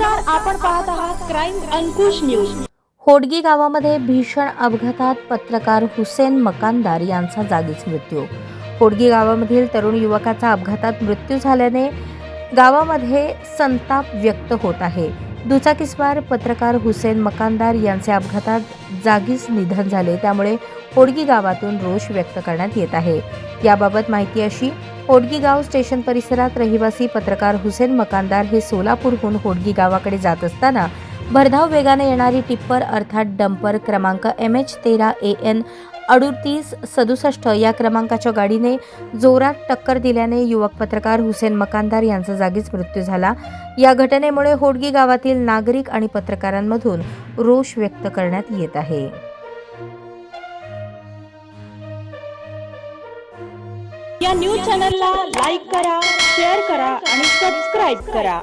नमस्कार, आपण पाहत आहात क्राईम अंकुश न्यूज। होडगी गावामध्ये भीषण अपघातात पत्रकार हुसेन मकानदार यांचा जागीच मृत्यू। होडगी गावामधील तरुण युवकाचा अपघातात मृत्यू झाल्याने गावामध्ये संताप व्यक्त होत आहे। दुचाकीस्वार पत्रकार हुसेन मकानदार यांचे अपघातात जागीच निधन झाले, त्यामुळे होडगी गावातून रोष व्यक्त करण्यात येत आहे। याबाबत माहिती अशी, होडगी गाव स्टेशन परिसरात रहिवासी पत्रकार हुसेन मकानदार हे सोलापूरहून होडगी गावाकडे जात असताना भरधाव वेगाने येणारी टिप्पर अर्थात डंपर क्रमांक MH13 AN 3867 या क्रमांकाच्या गाडीने जोरात टक्कर दिल्याने युवक पत्रकार हुसेन मकानदार यांचा जागीच मृत्यू झाला। या घटनेमुळे होडगी गावातील नागरिक आणि पत्रकारांमधून रोष व्यक्त करण्यात येत आहे। या न्यूज चॅनलला लाईक करा, शेअर करा आणि सबस्क्राइब करा।